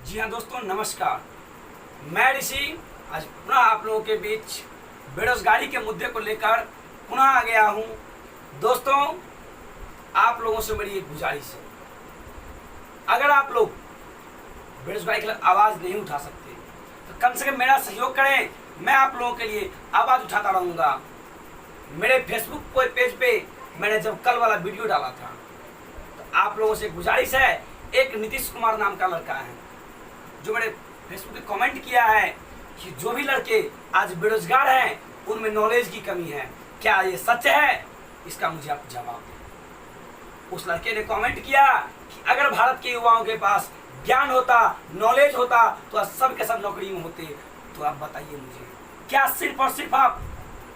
जी हाँ दोस्तों, नमस्कार। मैं ऋषि आज पुनः आप लोगों के बीच बेरोजगारी के मुद्दे को लेकर पुनः आ गया हूँ। दोस्तों, आप लोगों से मेरी एक गुजारिश है, अगर आप लोग बेरोजगारी के लिए आवाज़ नहीं उठा सकते तो कम से कम मेरा सहयोग करें। मैं आप लोगों के लिए आवाज़ उठाता रहूँगा। मेरे फेसबुक पेज पे मैंने जब कल वाला वीडियो डाला था तो आप लोगों से गुजारिश है, एक नीतीश कुमार नाम का लड़का है जो मेरे फेसबुक पे कमेंट किया है कि जो भी लड़के आज बेरोजगार हैं उनमें नॉलेज की कमी है। क्या ये सच है? इसका मुझे आप जवाब दें। उस लड़के ने कमेंट किया कि अगर भारत के युवाओं के पास ज्ञान होता, नॉलेज होता तो आज सब के सब नौकरी में होते। तो आप बताइए मुझे, क्या सिर्फ और सिर्फ आप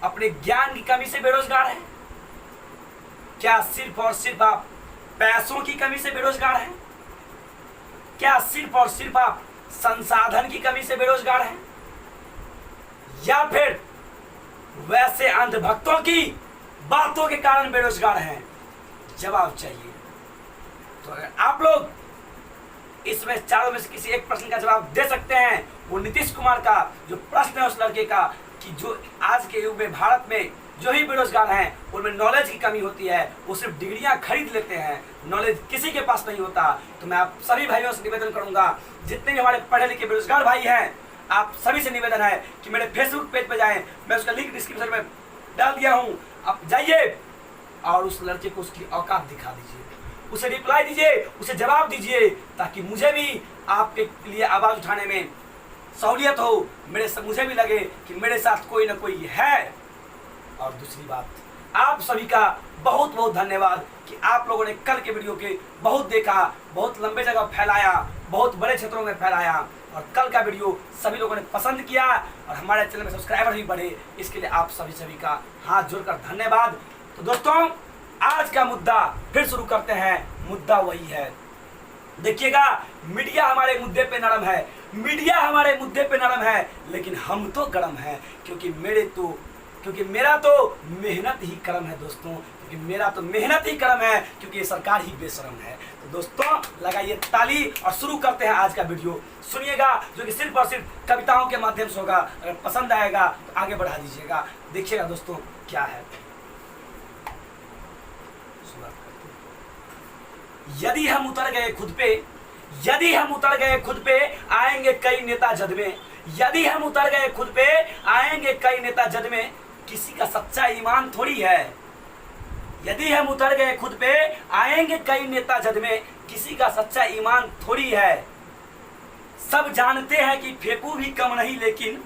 अपने ज्ञान की कमी से बेरोजगार हैं? क्या सिर्फ और सिर्फ आप पैसों की कमी से बेरोजगार हैं? क्या सिर्फ और सिर्फ आप संसाधन की कमी से बेरोजगार हैं, या फिर वैसे अंधभक्तों की बातों के कारण बेरोजगार हैं? जवाब चाहिए। तो अगर आप लोग इसमें चारों में से किसी एक प्रश्न का जवाब दे सकते हैं, वो नीतीश कुमार का जो प्रश्न है उस लड़के का कि जो आज के युग में भारत में जो ही बेरोजगार हैं उनमें नॉलेज की कमी होती है, वो सिर्फ डिग्रियां खरीद लेते हैं, नॉलेज किसी के पास नहीं होता। तो मैं आप सभी भाइयों से निवेदन करूंगा, जितने भी हमारे पढ़े लिखे बेरोजगार भाई हैं, आप सभी से निवेदन है कि मेरे फेसबुक पेज पे जाएं, मैं उसका लिंक डिस्क्रिप्शन में डाल दिया हूँ, आप जाइए और उस लड़के को उसकी औकात दिखा दीजिए, उसे रिप्लाई दीजिए, उसे जवाब दीजिए, ताकि मुझे भी आपके लिए आवाज़ उठाने में सहूलियत हो, मुझे भी लगे कि मेरे साथ कोई ना कोई है। और दूसरी बात, आप सभी का बहुत बहुत धन्यवाद कि आप लोगों ने कल के वीडियो के बहुत देखा, बहुत लंबे जगह फैलाया, बहुत बड़े क्षेत्रों में फैलाया, और कल का वीडियो सभी लोगों ने पसंद किया और हमारे चैनल में सब्सक्राइबर भी बढ़े। इसके लिए आप सभी का हाथ जोड़कर धन्यवाद। तो दोस्तों, आज का मुद्दा फिर शुरू करते हैं। मुद्दा वही है, देखिएगा, मीडिया हमारे मुद्दे पे नरम है, मीडिया हमारे मुद्दे पे नरम है, लेकिन हम तो गर्म है, क्योंकि मेरा तो मेहनत ही कर्म है दोस्तों, क्योंकि मेरा तो मेहनत ही कर्म है, क्योंकि ये सरकार ही बेशरम है। तो दोस्तों, लगाइए ताली और शुरू करते हैं आज का वीडियो। सुनिएगा, जो कि सिर्फ और सिर्फ कविताओं के माध्यम से होगा। अगर पसंद आएगा तो आगे बढ़ा दीजिएगा। देखिएगा दोस्तों क्या है। यदि हम उतर गए खुद पे, यदि हम उतर गए खुद पे, आएंगे कई नेता जद में। यदि हम उतर गए खुद पे, आएंगे कई नेता जद में, किसी का सच्चा ईमान थोड़ी है। यदि हम उतर गए खुद पे, आएंगे कई नेता जद में, किसी का सच्चा ईमान थोड़ी है। सब जानते हैं कि फेंकू भी कम नहीं, लेकिन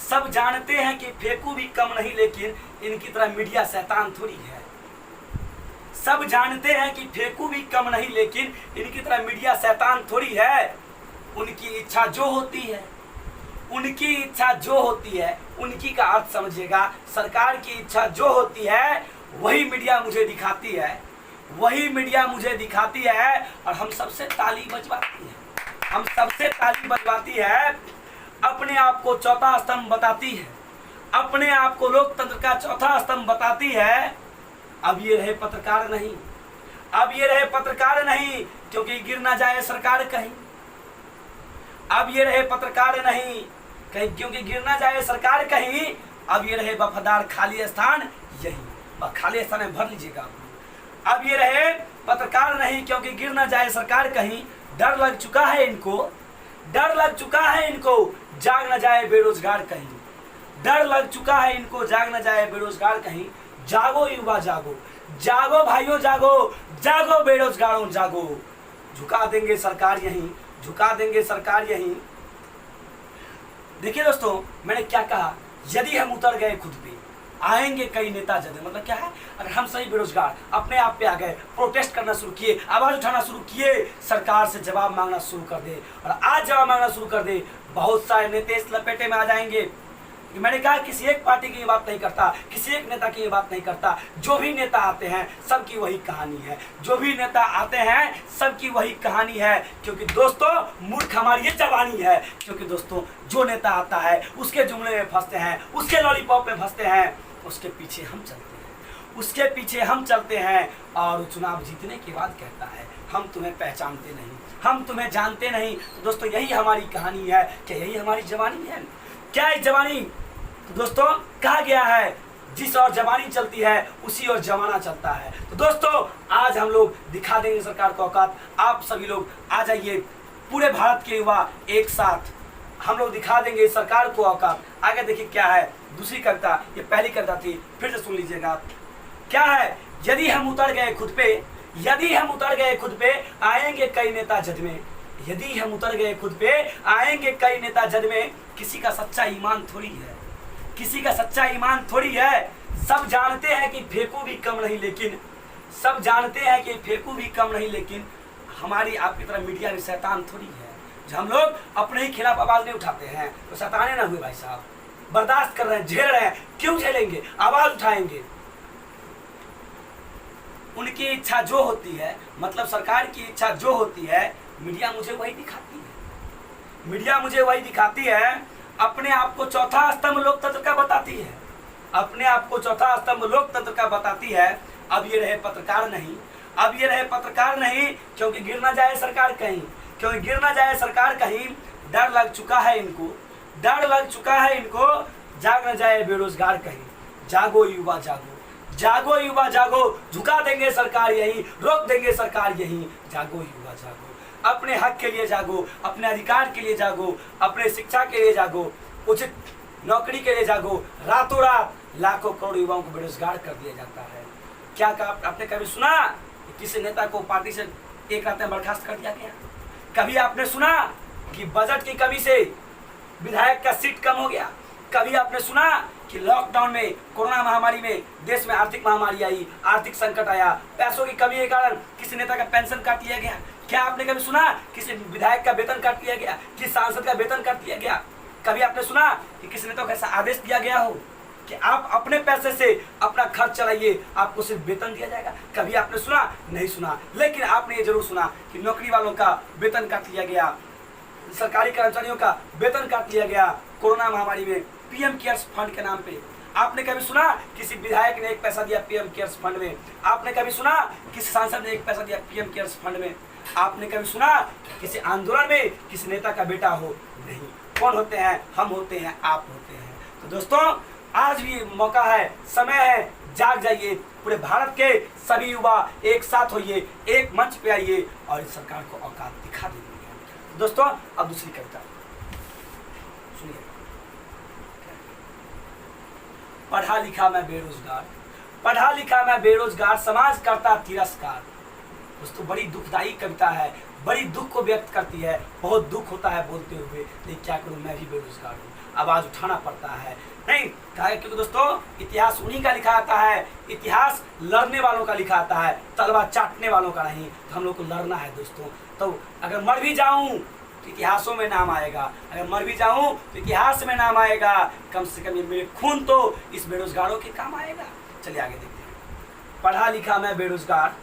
सब जानते हैं कि फेंकू भी कम नहीं, लेकिन इनकी तरह मीडिया शैतान थोड़ी है। सब जानते हैं कि फेंकू भी कम नहीं, लेकिन इनकी तरह मीडिया शैतान थोड़ी है। उनकी इच्छा जो होती है, उनकी इच्छा जो होती है, उनकी का अर्थ समझिएगा। सरकार की इच्छा जो होती है वही मीडिया मुझे दिखाती है, वही मीडिया मुझे दिखाती है, और हम सबसे ताली बजवाती है, हम सबसे ताली बजवाती है। अपने आप को चौथा स्तंभ बताती है, अपने आप को लोकतंत्र का चौथा स्तंभ बताती है। अब ये रहे पत्रकार नहीं, अब ये रहे पत्रकार नहीं, क्योंकि गिर ना जाए सरकार कहीं। अब ये रहे पत्रकार नहीं कहीं, क्योंकि गिर ना जाए सरकार कहीं। अब ये रहे वफादार खाली स्थान यही, खाली स्थान में भर लीजिएगा। अब ये रहे पत्रकार नहीं, क्योंकि गिर ना जाए सरकार कहीं। डर लग चुका है इनको, डर लग चुका है इनको, जाग न जाए बेरोजगार कहीं। डर लग चुका है इनको, जाग न जाए बेरोजगार कहीं। जागो युवा जागो, जागो भाइयों जागो, जागो बेरोजगारों जागो। झुका देंगे सरकार यहीं, झुका देंगे सरकार यहीं। देखिए दोस्तों, मैंने क्या कहा, यदि हम उतर गए खुद पे, आएंगे कई नेता जद। मतलब क्या है, अगर हम सही बेरोजगार अपने आप पे आ गए, प्रोटेस्ट करना शुरू किए, आवाज उठाना शुरू किए, सरकार से जवाब मांगना शुरू कर दे, और आज जवाब मांगना शुरू कर दे, बहुत सारे नेता इस लपेटे में आ जाएंगे। मैंने कहा किसी एक पार्टी की ये बात नहीं करता, किसी एक नेता की ये बात नहीं करता। जो भी नेता आते हैं सबकी वही कहानी है, जो भी नेता आते हैं सबकी वही कहानी है। क्योंकि दोस्तों, मूर्ख हमारी ये जवानी है, क्योंकि दोस्तों जो नेता आता है उसके जुमले में फंसते हैं, उसके लॉलीपॉप में फंसते हैं, उसके पीछे हम चलते हैं, उसके पीछे हम चलते हैं, और चुनाव जीतने के बाद कहता है हम तुम्हें पहचानते नहीं। हम तुम्हें जानते नहीं। तो दोस्तों यही हमारी कहानी है, क्या यही हमारी जवानी है? क्या है जवानी? तो दोस्तों कहा गया है जिस और जवानी चलती है उसी और जमाना चलता है। तो दोस्तों आज हम लोग दिखा देंगे सरकार को औकात। आप सभी लोग आ जाइए, पूरे भारत के युवा एक साथ हम लोग दिखा देंगे सरकार को औकात। आगे देखिए क्या है दूसरी कविता, ये पहली कविता थी, फिर से सुन लीजिएगा आप। क्या है? यदि हम उतर गए खुद पे, यदि हम उतर गए खुद पे आएंगे कई नेता जज में। यदि हम उतर गए खुद पे आएंगे कई नेता जज में। किसी का सच्चा ईमान थोड़ी है, किसी का सच्चा ईमान थोड़ी है। सब जानते हैं कि फेंकू भी कम नहीं, लेकिन सब जानते हैं कि फेंकू भी कम नहीं, लेकिन हमारी आपकी तरह मीडिया भी शैतान थोड़ी है। जो हम लोग अपने ही खिलाफ आवाज नहीं उठाते हैं तो शैताने ना हुए भाई साहब। बर्दाश्त कर रहे हैं, झेल रहे हैं, क्यों झेलेंगे? आवाज उठाएंगे। उनकी इच्छा जो होती है, मतलब सरकार की इच्छा जो होती है, मीडिया मुझे वही दिखाती है। मीडिया मुझे वही दिखाती है। अपने आप को चौथा स्तंभ लोकतंत्र का बताती है, अपने आप को चौथा स्तंभ लोकतंत्र का बताती है। अब ये रहे पत्रकार नहीं, अब ये रहे पत्रकार नहीं, क्योंकि गिर ना जाए सरकार कहीं, क्योंकि गिर ना जाए सरकार कहीं। डर लग चुका है इनको, डर लग चुका है इनको, जाग न जाए बेरोजगार कहीं। जागो युवा जागो, जागो युवा जागो, झुका देंगे सरकार यही, रोक देंगे सरकार यही। जागो युवा जागो, अपने हक के लिए जागो, अपने अधिकार के लिए जागो, अपने शिक्षा के लिए जागो, उचित नौकरी के लिए जागो। रातों रात लाखों करोड़ युवाओं को बेरोजगार कर दिया जाता है। क्या आपने कभी सुना कि किसी नेता को पार्टी से एक रात में बर्खास्त कर दिया गया? कभी आपने सुना कि बजट की कमी से विधायक का सीट कम हो गया? कभी आपने सुना कि लॉकडाउन में, कोरोना महामारी में देश में आर्थिक महामारी आई, आर्थिक संकट आया, पैसों की कमी के कारण किसी नेता का पेंशन काट लिया गया? क्या आपने कभी सुना किसी विधायक का वेतन काट लिया गया, किसी सांसद का वेतन काट लिया गया? कभी आपने सुना कि किसी नेता को ऐसा आदेश दिया गया हो कि आप अपने पैसे से अपना खर्च चलाइए, आपको सिर्फ वेतन दिया जाएगा? कभी आपने सुना? नहीं सुना। लेकिन आपने ये जरूर सुना कि नौकरी वालों का वेतन काट लिया गया, सरकारी कर्मचारियों का वेतन काट लिया गया कोरोना महामारी में पीएम केयर्स फंड के नाम पे। आपने कभी सुना किसी विधायक ने एक पैसा दिया पीएम केयर्स फंड में? आपने कभी सुना किसी सांसद ने एक पैसा दिया पीएम केयर्स फंड में? आपने कभी सुना किसी आंदोलन में किसी नेता का बेटा हो? नहीं। कौन होते हैं? हम होते हैं, आप होते हैं। तो दोस्तों आज भी मौका है, समय है, जाग जाइए। पूरे भारत के सभी युवा एक साथ होइए, एक मंच पे आइए और इस सरकार को औकात दिखा दीजिए। दोस्तों अब दूसरी कविता सुनिए। पढ़ा लिखा मैं बेरोजगार, पढ़ा लिखा मैं बेरोजगार, समाज करता तिरस्कार। दोस्तों बड़ी दुखदायी कविता है, बड़ी दुख को व्यक्त करती है। बहुत दुख होता है बोलते हुए, लेकिन क्या करूं, मैं भी बेरोजगार हूँ, आवाज उठाना पड़ता है। नहीं कहा, क्योंकि दोस्तों इतिहास उन्हीं का लिखा आता है, इतिहास लड़ने वालों का लिखा आता है, तलवार चाटने वालों का नहीं। तो हम लोग को लड़ना है दोस्तों। तो अगर मर भी जाऊं तो इतिहासों में नाम आएगा, अगर मर भी जाऊं तो इतिहास में नाम आएगा। कम से कम मेरे खून तो इस बेरोजगारों के काम आएगा। चलिए आगे देखते हैं। पढ़ा लिखा मैं बेरोजगार,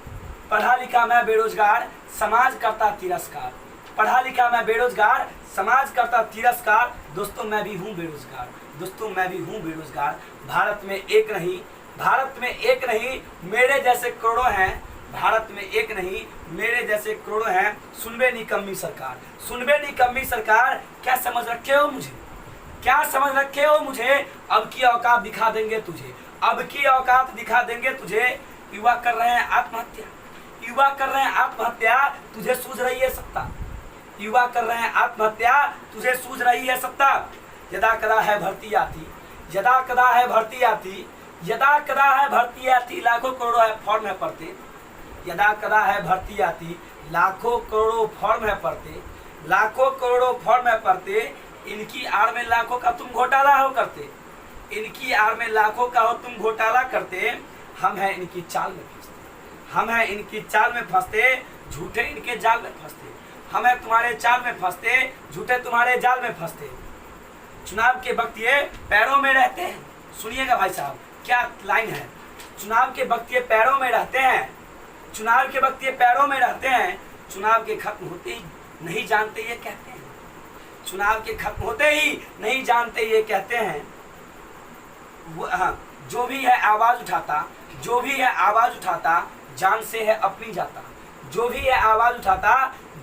पढ़ा लिखा मैं बेरोजगार, समाज करता तिरस्कार। पढ़ा लिखा मैं बेरोजगार, समाज करता तिरस्कार। दोस्तों मैं भी हूँ बेरोजगार, दोस्तों मैं भी हूँ बेरोजगार। भारत में एक नहीं, भारत में एक नहीं, मेरे जैसे करोड़ों हैं। भारत में एक नहीं, मेरे जैसे करोड़ों हैं। सुनबे निकम्मी सरकार, सुनबे निकम्मी सरकार। क्या समझ रखे हो मुझे, क्या समझ रखे हो मुझे? अब की औकात दिखा देंगे तुझे, अब की औकात दिखा देंगे तुझे। युवा कर रहे हैं आत्महत्या, युवा कर रहे हैं आत्महत्या, तुझे सूझ रही है सत्ता। युवा कर रहे हैं आत्महत्या, तुझे सूझ रही है सत्ता। यदा कदा है भर्ती आती, यदा कदा है भर्ती आती, यदा कदा है भर्ती आती, लाखों करोड़ों है फॉर्म है पढ़ते। यदा कदा है भर्ती आती, लाखों करोड़ों फॉर्म है पढ़ते, लाखों करोड़ों फॉर्म है पढ़ते। इनकी आड़ में लाखों का तुम घोटाला हो करते, इनकी आड़ में लाखों का हो तुम घोटाला करते। हम हैं इनकी चाल में फंसते, हम हैं इनकी चाल में फंसते, झूठे इनके जाल में फंसते। हम हैं तुम्हारे चाल में फंसते, झूठे तुम्हारे जाल में फंसते। चुनाव के वक्त ये पैरों में रहते हैं। सुनिएगा भाई साहब क्या लाइन है। चुनाव के वक्त ये पैरों में रहते हैं, चुनाव के वक्त ये पैरों में रहते हैं। चुनाव के खत्म होते ही नहीं जानते ये कहते हैं, चुनाव के खत्म होते ही नहीं जानते ये कहते हैं। हाँ, जो भी है आवाज उठाता, जो भी है आवाज उठाता, जान से है अपनी जाता, जो भी ये आवाज उठाता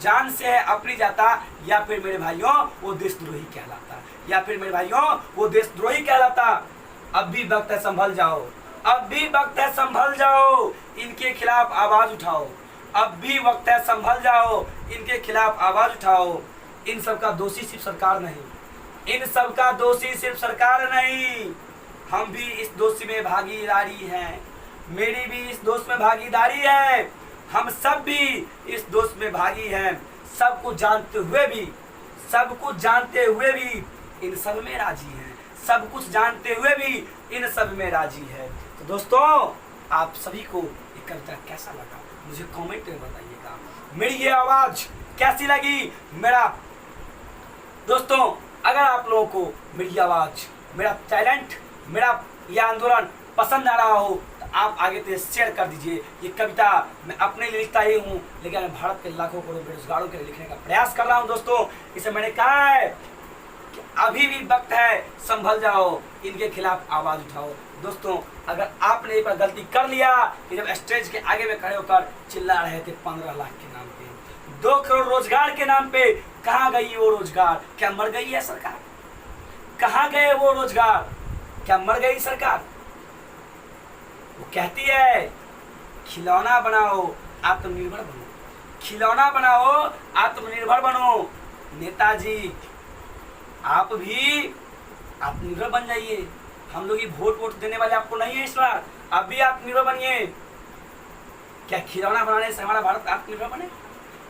जान से है अपनी जाता, या फिर मेरे भाइयों वो देशद्रोही कहलाता, या फिर मेरे भाइयों वो देशद्रोही कहलाता। अब भी वक्त है संभल जाओ, अब भी वक्त है संभल जाओ, इनके खिलाफ आवाज उठाओ। अब भी वक्त है संभल जाओ, इनके खिलाफ आवाज उठाओ। इन सब का दोषी सिर्फ सरकार नहीं, इन सब का दोषी सिर्फ सरकार नहीं, हम भी इस दोषी में भागीदारी हैं, मेरी भी इस दोष में भागीदारी है, हम सब भी इस दोष में भागी हैं। सब कुछ जानते हुए भी, सब कुछ जानते हुए भी इन सब में राजी हैं, सब कुछ जानते हुए भी इन सब में राजी है। तो दोस्तों आप सभी को ये कविता कैसा लगा मुझे कमेंट में बताइएगा। मेरी ये आवाज कैसी लगी मेरा दोस्तों, अगर आप लोगों को मेरी आवाज, मेरा टैलेंट, मेरा यह आंदोलन पसंद आ रहा हो तो आप आगे तो शेयर कर दीजिए। ये कविता मैं अपने लिए लिखता ही हूँ, लेकिन मैं भारत के लाखों करोड़ों बेरोजगारों के लिए लिखने का प्रयास कर रहा हूँ। दोस्तों इसे मैंने कहा है कि अभी भी वक्त है, संभल जाओ, इनके खिलाफ आवाज उठाओ। दोस्तों अगर आपने एक बार गलती कर लिया कि जब स्टेज के आगे में खड़े होकर चिल्ला रहे थे 15 लाख के नाम पे, 2 करोड़ रोजगार के नाम पे, कहाँ गई वो रोजगार? क्या मर गई है सरकार? कहाँ गए वो रोजगार? क्या मर गई सरकार? वो कहती है खिलौना बनाओ आत्मनिर्भर बनो, खिलौना बनाओ आत्मनिर्भर बनो। नेताजी आप भी आत्मनिर्भर बन जाइए, हम लोग ये वोट देने वाले आपको नहीं है इस बार, आप भी आत्मनिर्भर बनिए। क्या खिलौना बनाने से हमारा भारत आत्मनिर्भर बने?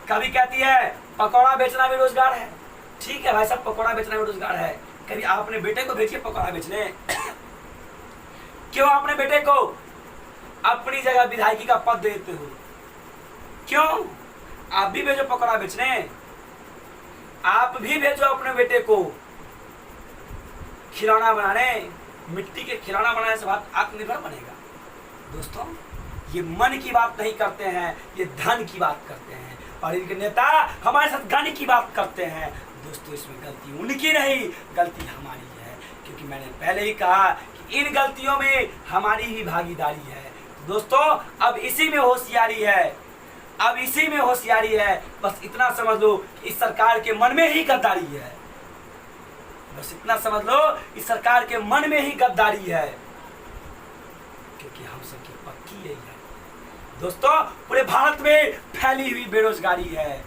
कभी कहती है पकौड़ा बेचना भी रोजगार है, ठीक है भाई साहब पकौड़ा बेचना भी रोजगार है, कभी आपने बेटे को भेजिए पकौड़ा बेचने। क्यों अपने बेटे को अपनी जगह विधायकी का पद देते हो? क्यों? आप भी भेजो पकौड़ा बेचने, आप भी भेजो अपने बेटे को खिलौना बनाने। मिट्टी के खिलौना बनाने से भारत आत्मनिर्भर बनेगा। दोस्तों ये मन की बात नहीं करते हैं, ये धन की बात करते हैं, और इनके नेता हमारे साथ गाने की बात करते हैं। दोस्तों इसमें गलती उनकी नहीं, गलती हमारी है, क्योंकि मैंने पहले ही कहा कि इन गलतियों में हमारी ही भागीदारी है। दोस्तों अब इसी में होशियारी है, अब इसी में होशियारी है। बस इतना समझ लो कि इस सरकार के मन में ही गद्दारी है, बस इतना समझ लो इस सरकार के मन में ही गद्दारी है, क्योंकि हम सबकी पक्की यही है। दोस्तों पूरे भारत में फैली हुई बेरोजगारी है,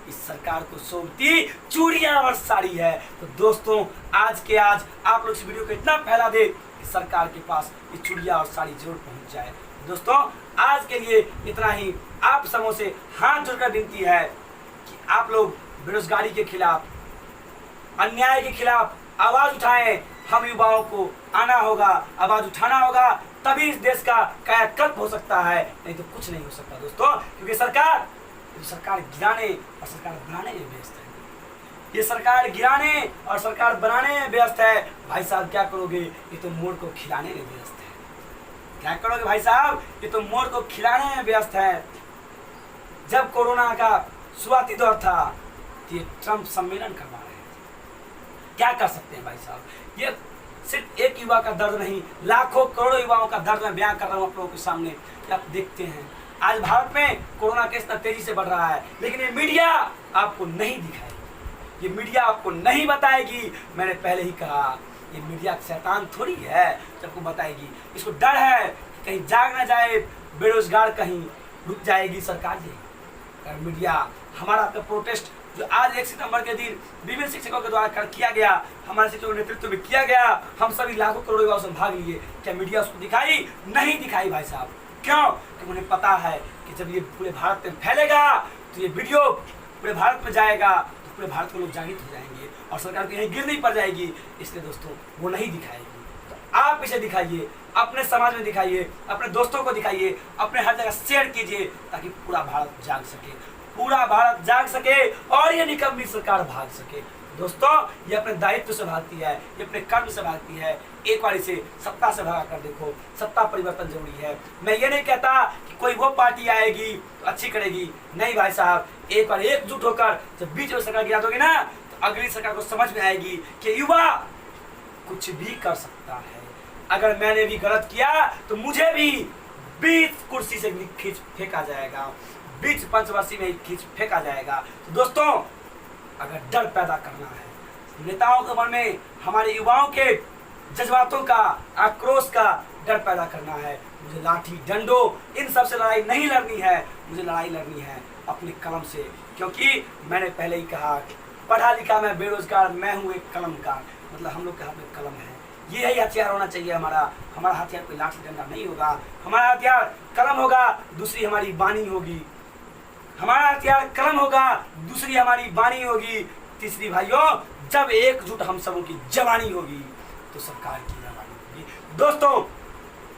इस सरकार को सोचती चूड़ियां और साड़ी है। तो दोस्तों आज के आज आप लोग इस वीडियो को इतना फैला दे कि सरकार के पास ये चूड़ियां और साड़ी जरूर पहुंच जाए। दोस्तों आज के लिए इतना ही। आप सबों से हाथ जोड़कर विनती है कि आप लोग बेरोजगारी के खिलाफ, अन्याय के खिलाफ आवाज उठाएं। हम युवाओं को आना होगा, आवाज उठाना होगा, तभी इस देश का कायाकल्प हो सकता है, नहीं तो कुछ नहीं हो सकता दोस्तों। क्योंकि सरकार गिराने और सरकार बनाने में व्यस्त है, ये सरकार गिराने और सरकार बनाने में व्यस्त है। भाई साहब क्या करोगे? ये तो मोर को खिलाने में व्यस्त है। क्या करोगे भाई साहब? ये तो मोर को खिलाने में व्यस्त है। जब कोरोना का शुरुआती दौर था तो ये ट्रंप सम्मेलन करवा रहे थे। क्या कर सकते हैं भाई साहब? ये सिर्फ एक युवा का दर्द नहीं, लाखों करोड़ों युवाओं का दर्द मैं बयां कर रहा हूँ आप लोगों के सामने। आप देखते हैं आज भारत में कोरोना केस इतना तेजी से बढ़ रहा है, लेकिन ये मीडिया आपको नहीं दिखाएगी, ये मीडिया आपको नहीं बताएगी। मैंने पहले ही कहा ये मीडिया शैतान थोड़ी है सबको बताएगी। इसको डर है कि कहीं जाग ना जाए, बेरोजगार कहीं रुक जाएगी सरकार जाएगी। और मीडिया हमारा प्रोटेस्ट जो आज 1 सितंबर के दिन विभिन्न शिक्षकों के द्वारा किया गया, हमारे शिक्षकों के नेतृत्व में किया गया, हम सभी लाखों करोड़ों युवाओं से भाग लिए, क्या मीडिया उसको दिखाई? नहीं दिखाई भाई साहब। क्यों? क्योंकि उन्हें पता है कि जब ये पूरे भारत में फैलेगा तो ये वीडियो पूरे भारत में जाएगा तो पूरे भारत के लोग जागृत हो जाएंगे और सरकार को यहीं गिरनी पड़ जाएगी। इसलिए दोस्तों वो नहीं दिखाएगी, तो आप इसे दिखाइए, अपने समाज में दिखाइए, अपने दोस्तों को दिखाइए, अपने हर जगह शेयर कीजिए, ताकि पूरा भारत जाग सके, पूरा भारत जाग सके और ये निकम्मी सरकार भाग सके। दोस्तों ये अपने दायित्व से भागती है, ये अपने कर्म से भागती है। एक बार इसे सत्ता से भगा कर देखो, सत्ता परिवर्तन जरूरी है। मैं ये नहीं कहता कि कोई वो पार्टी आएगी तो अच्छी करेगी, नहीं भाई साहब। एक बार एकजुट होकर जब बीच में सरकार गिरा दोगे ना तो अगली सरकार को समझ में आएगी कि युवा कुछ भी कर सकता है। अगर मैंने भी गलत किया तो मुझे भी 20 कुर्सी से खींच फेंका जाएगा, बीच पंचवर्षीय में ही खींच फेंका जाएगा। तो दोस्तों, अगर डर पैदा करना है नेताओं के मन में, हमारे युवाओं के जज्बातों का, आक्रोश का डर पैदा करना है, मुझे लाठी डंडों इन सब से लड़ाई नहीं लड़नी है, मुझे लड़ाई लड़नी है अपने कलम से। क्योंकि मैंने पहले ही कहा, पढ़ा लिखा मैं बेरोजगार, मैं हूँ एक कलमकार। मतलब हम लोग के हाथ में कलम है, यही हथियार होना चाहिए हमारा। हमारा हथियार कोई लाठी डंडा नहीं होगा, हमारा हथियार कलम होगा, दूसरी हमारी वाणी होगी। हमारा हथियार कलम होगा, दूसरी हमारी वाणी होगी, तीसरी भाइयों जब एकजुट हम सबों की जवानी होगी तो सरकार की जवानी होगी। दोस्तों,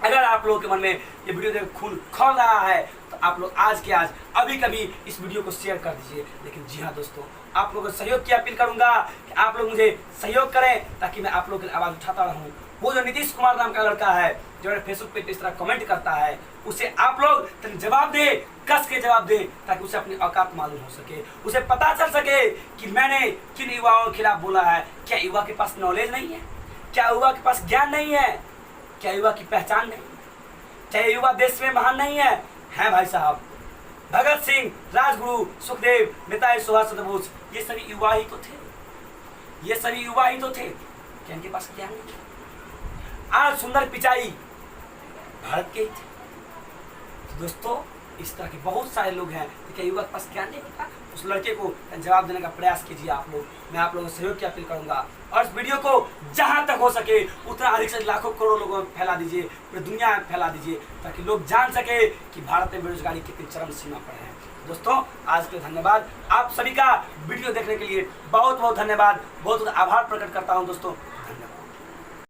अगर आप लोगों के मन में ये वीडियो देख खून खौल रहा है तो आप लोग आज के आज अभी कभी इस वीडियो को शेयर कर दीजिए। लेकिन जी हाँ दोस्तों, आप लोगों को सहयोग की अपील करूंगा कि आप लोग मुझे सहयोग करें ताकि मैं आप लोगों की आवाज़ उठाता रहूं। वो जो नीतीश कुमार नाम का लड़का है जो मेरे फेसबुक पे इस तरह कमेंट करता है, उसे आप लोग जवाब दे, कस के जवाब दे, ताकि उसे अपनी औकात मालूम हो सके, उसे पता चल सके कि मैंने किन युवाओं के खिलाफ बोला है। क्या युवा के पास नॉलेज नहीं है? क्या युवा के पास ज्ञान नहीं है? क्या युवा की पहचान नहीं? क्या युवा देश में महान नहीं है? हैं भाई साहब, भगत सिंह, राजगुरु, सुखदेव, नेताजी सुभाष चंद्र बोस, ये सभी युवा ही तो थे, ये सभी युवा ही तो थे। क्या इनके पास ज्ञान नहीं? आज सुंदर पिचाई भारत के ही थे। तो दोस्तों, इस तरह के बहुत सारे लोग हैं, क्या युवा के पास ज्ञान नहीं था? उस लड़के को जवाब देने का प्रयास कीजिए आप लोग। मैं आप लोगों से सहयोग की अपील करूंगा और इस वीडियो को जहां तक हो सके उतना अधिक से लाखों करोड़ लोगों में फैला दीजिए, पूरी दुनिया में फैला दीजिए, ताकि लोग जान सके कि भारत में बेरोजगारी कितनी चरम सीमा पर है। दोस्तों, आज के धन्यवाद। आप सभी का वीडियो देखने के लिए बहुत बहुत धन्यवाद, बहुत बहुत आभार प्रकट करता हूँ दोस्तों।